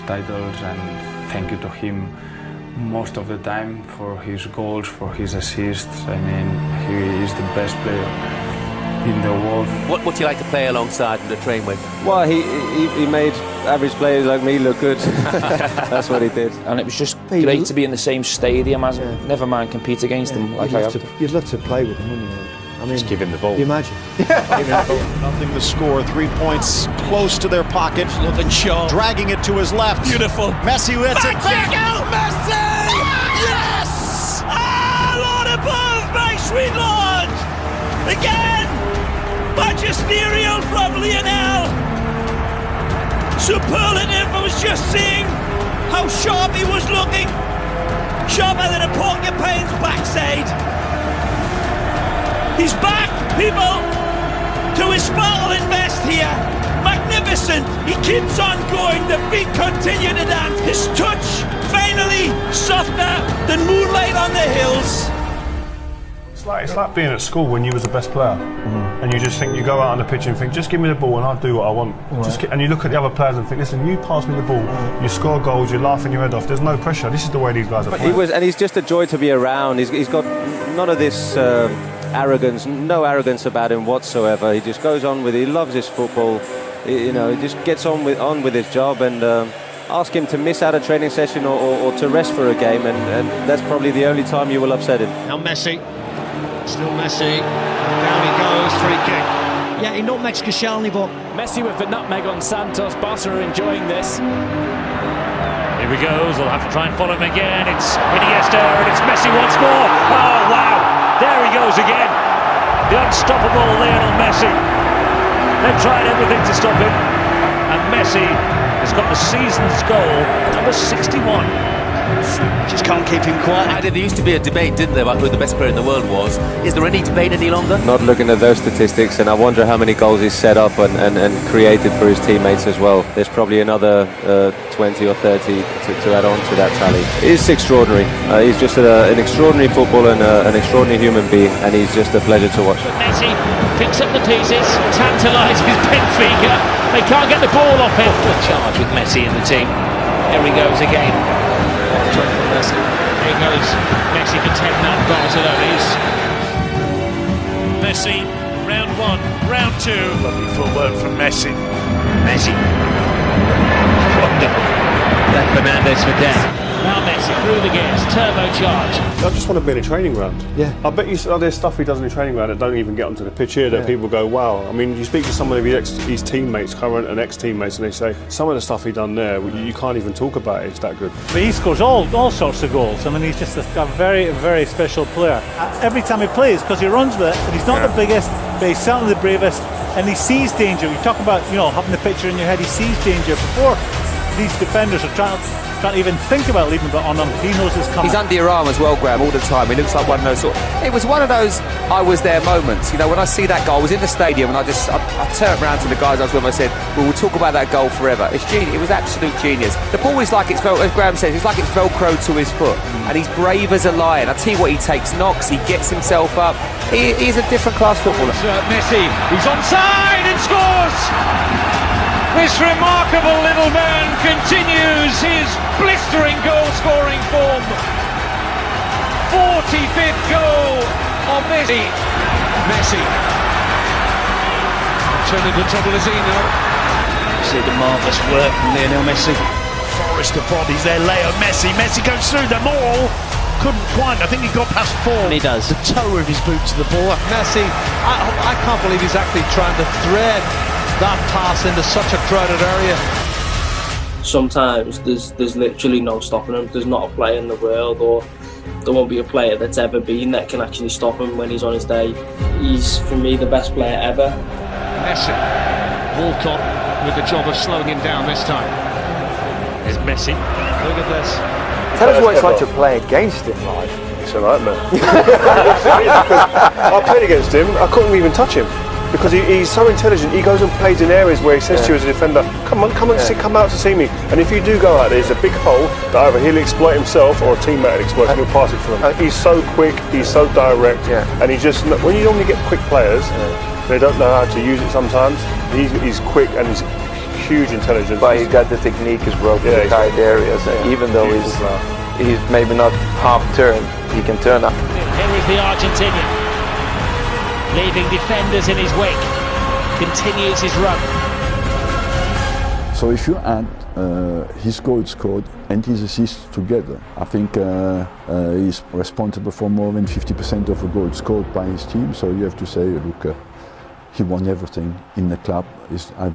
titles, and thank you to him most of the time for his goals, for his assists. I mean, he is the best player in the world. What do you like to play alongside and to train with? Well, he made average players like me look good. That's what he did. And it was just great to be in the same stadium as him. Never mind compete against him like I have. You'd love to play with him, wouldn't you? I mean, just give him the ball. You imagine. Nothing to score. 3 points close to their pocket. Looking sharp. Dragging it to his left. Beautiful. Messi hits it. Back out. Messi! Yes! Ah, Lord above, my sweet Lord! Again! Magisterial from Lionel. Superlative. I was just seeing how sharp he was looking. Sharper than a porcupine's backside. He's back, people, to his sparkling vest here. Magnificent. He keeps on going. The feet continue to dance. His touch, finally, softer than moonlight on the hills. It's like being at school when you was the best player, and you just think, you go out on the pitch and think, just give me the ball and I'll do what I want. And you look at the other players and think, listen, you pass me the ball, you score goals, you're laughing your head off. There's no pressure. This is the way these guys are playing. And he's just a joy to be around. He's got none of this arrogance, no arrogance about him whatsoever. He just goes on with it. He loves his football. He just gets on with his job, and ask him to miss out a training session or to rest for a game, and that's probably the only time you will upset him. Now Messi, still Messi, down he goes, free kick. Yeah, he nutmegs Koscielny, but Messi with the nutmeg on Santos. Barca are enjoying this. Here he goes, they'll have to try and follow him again. It's Iniesta and it's Messi once more. Oh wow, there he goes again. The unstoppable Lionel Messi. They've tried everything to stop him, and Messi has got the season's goal, number 61. just can't keep him quiet. There used to be a debate, didn't there, about who the best player in the world was. Is there any debate any longer? Not looking at those statistics, and I wonder how many goals he's set up and created for his teammates as well. There's probably another 20 or 30 to add on to that tally. It's extraordinary. He's just an extraordinary footballer and an extraordinary human being, and he's just a pleasure to watch. Messi picks up the pieces, tantalises Benfica. They can't get the ball off him. Good charge with Messi in the team. Here he goes again. Messi. Here goes Messi for 10 man Barcelona's. Messi, round one, round two. Lovely footwork from Messi. Messi. Wonderful. Left Fernandez for death. Now Messi through the gears, turbocharge. I just want to be in a training ground. Yeah. I bet you there's stuff he does in the training ground that don't even get onto the pitch here that people go, wow. I mean, you speak to some of his teammates, current and ex-teammates, and they say, some of the stuff he done there, you can't even talk about it, it's that good. But he scores all sorts of goals. I mean, he's just a very, very special player. Every time he plays, because he runs with it, and he's not the biggest, but he's certainly the bravest, and he sees danger. You talk about, having the picture in your head, he sees danger before these defenders are trying to even think about leaving it on him. He knows it's coming. He's under your arm as well, Graham, all the time. He looks like one of those it was one of those I was there moments. When I see that goal, I was in the stadium and I turned around to the guys I was with and I said, well, we'll talk about that goal forever. It's genius. It was absolute genius. The ball is like it's, as Graham says, it's like it's Velcro to his foot. And he's brave as a lion. I tell you what, he takes knocks, he gets himself up. He's a different class footballer. Messi, he's onside and scores! This remarkable little man continues his blistering goal-scoring form. 45th goal of Messi. Messi. Turning the trouble as he know. See the marvellous work from Lionel Messi. Forest of bodies there, Leo Messi. Messi goes through them all. Couldn't quite, I think he got past 4. And he does. The toe of his boot to the ball. Messi, I can't believe he's actually trying to thread that pass into such a crowded area. Sometimes there's literally no stopping him. There's not a player in the world, or there won't be a player that's ever been that can actually stop him when he's on his day. He's, for me, the best player ever. Messi, Walcott with the job of slowing him down this time. There's Messi. Look at this. Tell us what it's like to play against him live. It's a nightmare. I played against him, I couldn't even touch him. Because he's so intelligent, he goes and plays in areas where he says to you as a defender, come out to see me. And if you do go out, there's a big hole that either he'll exploit himself or a teammate will exploit, and he'll pass it for him. He's so quick, he's so direct, and he just, when you normally get quick players, they don't know how to use it sometimes. He's quick and he's huge intelligence. But he got the technique as well for the tight areas. And even though he's maybe not half turned, he can turn up. Here is the Argentinian, leaving defenders in his wake. Continues his run. So if you add his goal scored and his assists together, I think he's responsible for more than 50% of the goals scored by his team. So you have to say, look, he won everything in the club.